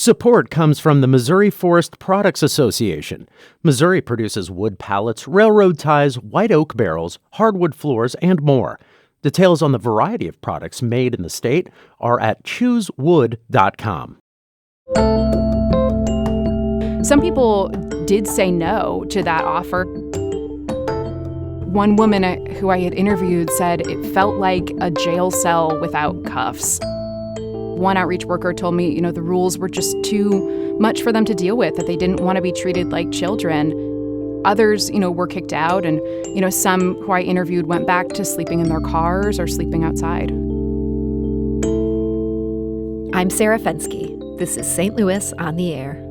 Support comes from the Missouri Forest Products Association. Missouri produces wood pallets, railroad ties, white oak barrels, hardwood floors, and more. Details on the variety of products made in the state are at choosewood.com. Some people did say no to that offer. One woman who I had interviewed said it felt like a jail cell without cuffs. One outreach worker told me, the rules were just too much for them to deal with, that they didn't want to be treated like children. Others, were kicked out, and, some who I interviewed went back to sleeping in their cars or sleeping outside. I'm Sarah Fensky. This is St. Louis on the Air.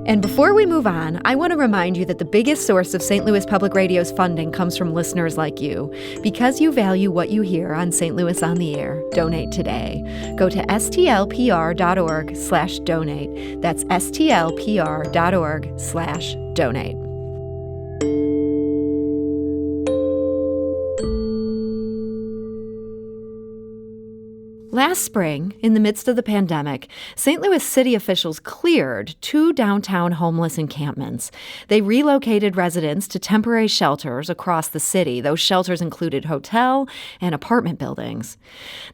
And before we move on, I want to remind you that the biggest source of St. Louis Public Radio's funding comes from listeners like you. Because you value what you hear on St. Louis on the Air, donate today. Go to stlpr.org/donate. That's stlpr.org/donate. Last spring, in the midst of the pandemic, St. Louis city officials cleared 2 downtown homeless encampments. They relocated residents to temporary shelters across the city. Those shelters included hotel and apartment buildings.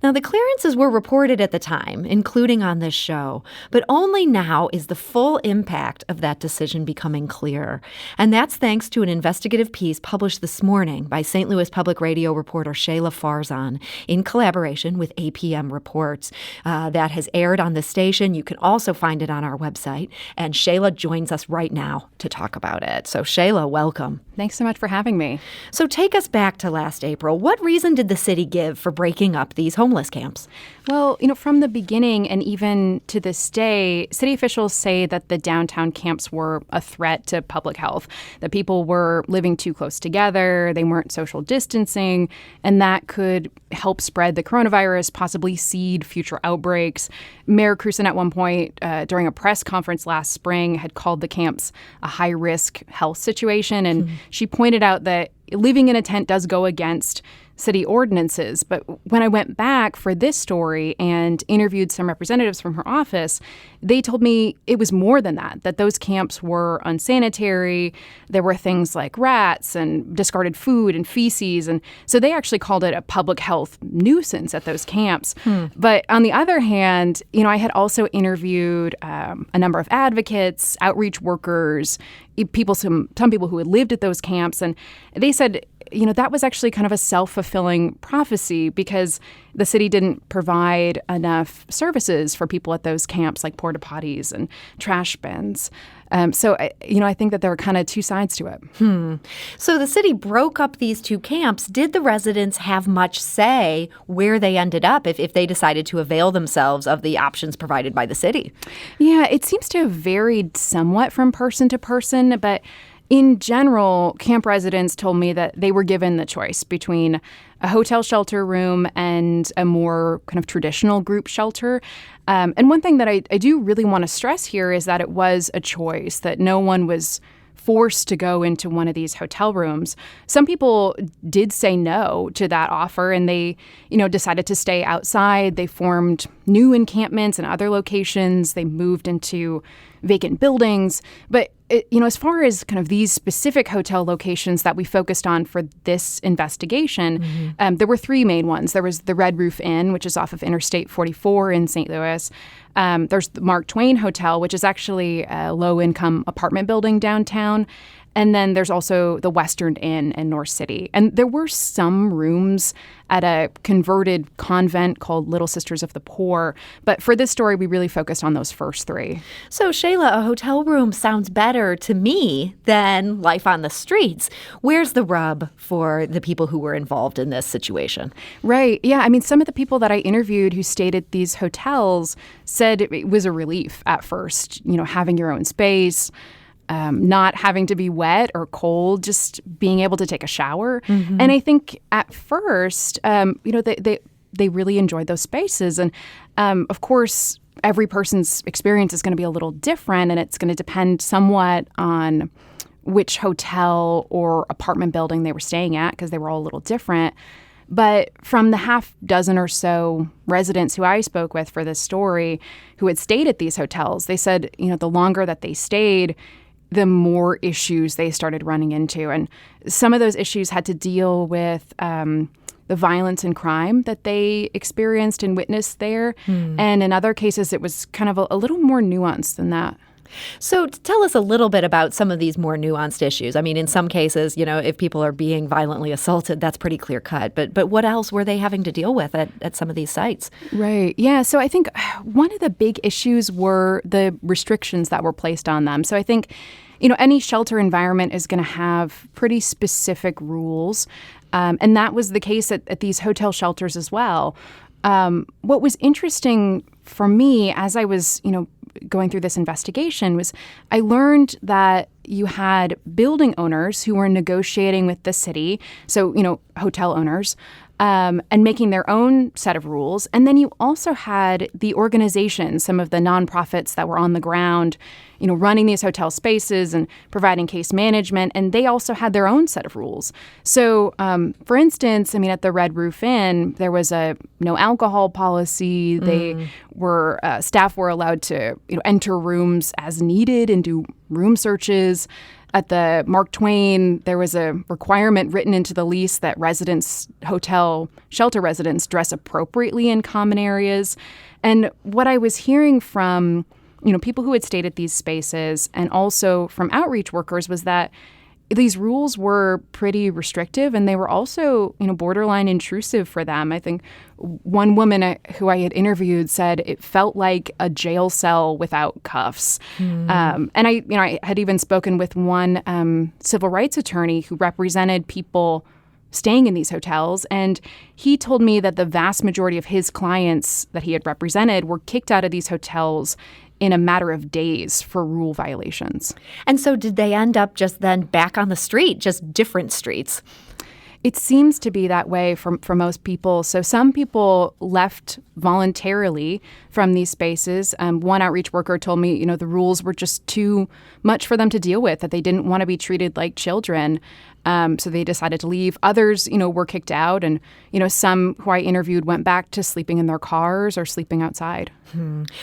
Now, the clearances were reported at the time, including on this show, but only now is the full impact of that decision becoming clear. And that's thanks to an investigative piece published this morning by St. Louis Public Radio reporter Shahla Farzan in collaboration with APM Reports. That has aired on the station. You can also find it on our website. And Shahla joins us right now to talk about it. So Shahla, welcome. Thanks so much for having me. So take us back to last April. What reason did the city give for breaking up these homeless camps? Well, from the beginning and even to this day, city officials say that the downtown camps were a threat to public health, that people were living too close together, they weren't social distancing, and that could help spread the coronavirus, possibly seed future outbreaks. Mayor Cruzen at one point during a press conference last spring had called the camps a high-risk health situation, and she pointed out that living in a tent does go against city ordinances. But when I went back for this story and interviewed some representatives from her office, they told me it was more than that those camps were unsanitary. There were things like rats and discarded food and feces. And so they actually called it a public health nuisance at those camps. But on the other hand, I had also interviewed a number of advocates, outreach workers, some people who had lived at those camps. And they said, that was actually kind of a self-fulfilling prophecy because the city didn't provide enough services for people at those camps, like porta potties and trash bins. So I think that there are kind of two sides to it. So the city broke up these 2 camps. Did the residents have much say where they ended up if they decided to avail themselves of the options provided by the city? Yeah, it seems to have varied somewhat from person to person, but in general, camp residents told me that they were given the choice between a hotel shelter room and a more kind of traditional group shelter. And one thing that I do really want to stress here is that it was a choice, that no one was forced to go into one of these hotel rooms. Some people did say no to that offer, and they, decided to stay outside. They formed new encampments in other locations. They moved into vacant buildings. But as far as kind of these specific hotel locations that we focused on for this investigation, there were 3 main ones. There was the Red Roof Inn, which is off of Interstate 44 in St. Louis. There's the Mark Twain Hotel, which is actually a low-income apartment building downtown. And then there's also the Western Inn in North City. And there were some rooms at a converted convent called Little Sisters of the Poor. But for this story, we really focused on those first 3. So, Shahla, a hotel room sounds better to me than life on the streets. Where's the rub for the people who were involved in this situation? Right. Yeah. I mean, some of the people that I interviewed who stayed at these hotels said it was a relief at first, having your own space. Not having to be wet or cold, just being able to take a shower. And I think at first, they really enjoyed those spaces. And of course, every person's experience is going to be a little different, and it's going to depend somewhat on which hotel or apartment building they were staying at, because they were all a little different. But from the half dozen or so residents who I spoke with for this story who had stayed at these hotels, they said, the longer that they stayed, the more issues they started running into. And some of those issues had to deal with the violence and crime that they experienced and witnessed there. And in other cases, it was kind of a little more nuanced than that. So tell us a little bit about some of these more nuanced issues. I mean, in some cases, if people are being violently assaulted, that's pretty clear cut. But what else were they having to deal with at some of these sites? Right. Yeah. So I think one of the big issues were the restrictions that were placed on them. So I think, any shelter environment is going to have pretty specific rules. And that was the case at these hotel shelters as well. What was interesting for me as I was, going through this investigation was I learned that you had building owners who were negotiating with the city, so, hotel owners, and making their own set of rules. And then you also had the organizations, some of the nonprofits that were on the ground, running these hotel spaces and providing case management. And they also had their own set of rules. So, for instance, at the Red Roof Inn, there was a no alcohol policy. They were staff were allowed to enter rooms as needed and do room searches. At the Mark Twain, there was a requirement written into the lease that hotel shelter residents dress appropriately in common areas. And what I was hearing from people who had stayed at these spaces and also from outreach workers was that these rules were pretty restrictive and they were also, borderline intrusive for them. I think one woman who I had interviewed said it felt like a jail cell without cuffs. And I had even spoken with one civil rights attorney who represented people staying in these hotels. And he told me that the vast majority of his clients that he had represented were kicked out of these hotels in a matter of days for rule violations. And so did they end up just then back on the street, just different streets? It seems to be that way for most people. So some people left voluntarily from these spaces. One outreach worker told me, the rules were just too much for them to deal with, that they didn't want to be treated like children. So they decided to leave. Others, were kicked out. And, some who I interviewed went back to sleeping in their cars or sleeping outside.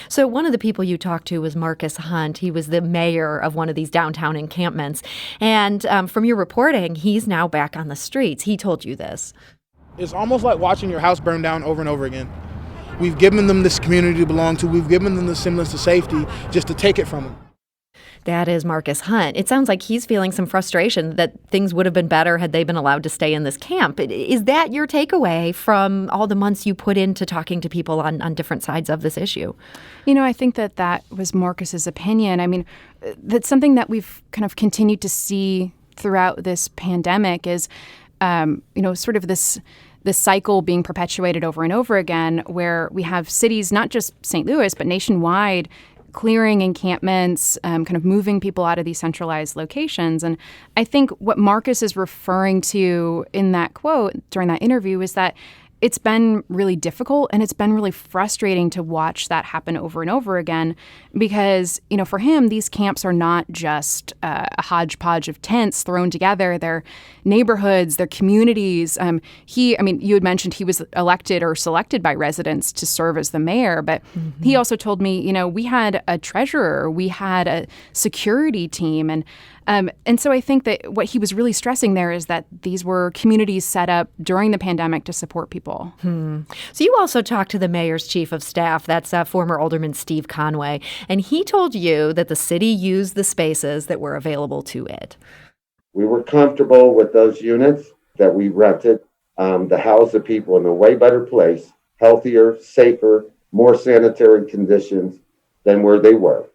So one of the people you talked to was Marcus Hunt. He was the mayor of one of these downtown encampments. And from your reporting, he's now back on the streets. He told you this. It's almost like watching your house burn down over and over again. We've given them this community to belong to. We've given them the semblance of safety just to take it from them. That is Marcus Hunt. It sounds like he's feeling some frustration that things would have been better had they been allowed to stay in this camp. Is that your takeaway from all the months you put into talking to people on different sides of this issue? I think that was Marcus's opinion. That's something that we've kind of continued to see throughout this pandemic is, sort of this cycle being perpetuated over and over again where we have cities, not just St. Louis, but nationwide, clearing encampments, kind of moving people out of these centralized locations. And I think what Marcus is referring to in that quote during that interview is that it's been really difficult and it's been really frustrating to watch that happen over and over again because, for him, these camps are not just a hodgepodge of tents thrown together. They're neighborhoods, they're communities. You had mentioned he was elected or selected by residents to serve as the mayor, but he also told me, we had a treasurer, we had a security team, and so I think that what he was really stressing there is that these were communities set up during the pandemic to support people. So you also talked to the mayor's chief of staff. That's former Alderman Steve Conway. And he told you that the city used the spaces that were available to it. We were comfortable with those units that we rented to house the people in a way better place, healthier, safer, more sanitary conditions than where they were.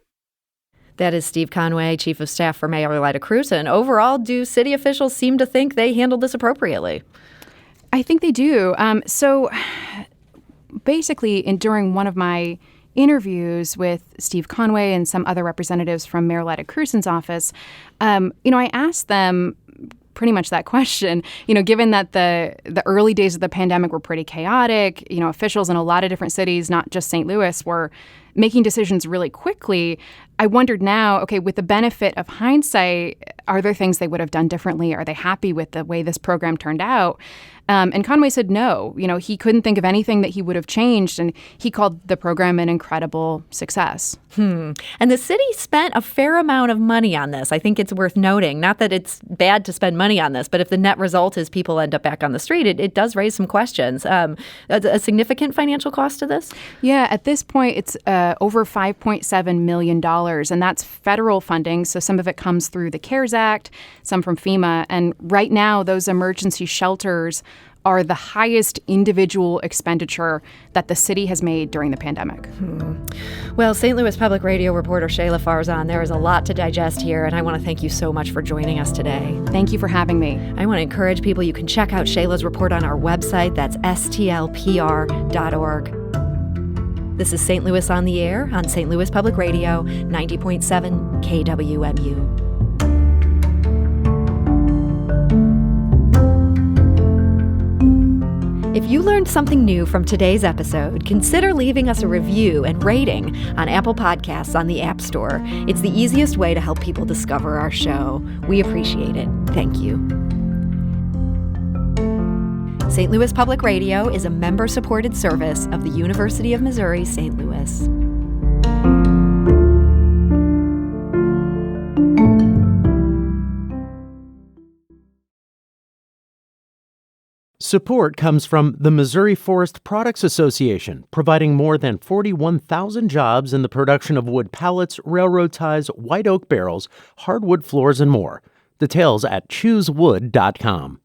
That is Steve Conway, chief of staff for Mayor Lyda Cruz. And overall, do city officials seem to think they handled this appropriately? I think they do. So basically, during one of my interviews with Steve Conway and some other representatives from Mayor Lyda Cruz's office, I asked them pretty much that question. Given that the early days of the pandemic were pretty chaotic, officials in a lot of different cities, not just St. Louis, were making decisions really quickly. I wondered now, okay, with the benefit of hindsight, are there things they would have done differently? Are they happy with the way this program turned out? And Conway said no. He couldn't think of anything that he would have changed, and he called the program an incredible success. And the city spent a fair amount of money on this. I think it's worth noting. Not that it's bad to spend money on this, but if the net result is people end up back on the street, it does raise some questions. A significant financial cost to this? Yeah, at this point, it's over $5.7 million, and that's federal funding. So some of it comes through the CARES Act, some from FEMA. And right now, those emergency shelters are the highest individual expenditure that the city has made during the pandemic. Well, St. Louis Public Radio reporter Shahla Farzan, there is a lot to digest here, and I want to thank you so much for joining us today. Thank you for having me. I want to encourage people, you can check out Shayla's report on our website. That's stlpr.org. This is St. Louis on the Air on St. Louis Public Radio, 90.7 KWMU. If you learned something new from today's episode, consider leaving us a review and rating on Apple Podcasts on the App Store. It's the easiest way to help people discover our show. We appreciate it. Thank you. St. Louis Public Radio is a member-supported service of the University of Missouri, St. Louis. Support comes from the Missouri Forest Products Association, providing more than 41,000 jobs in the production of wood pallets, railroad ties, white oak barrels, hardwood floors, and more. Details at choosewood.com.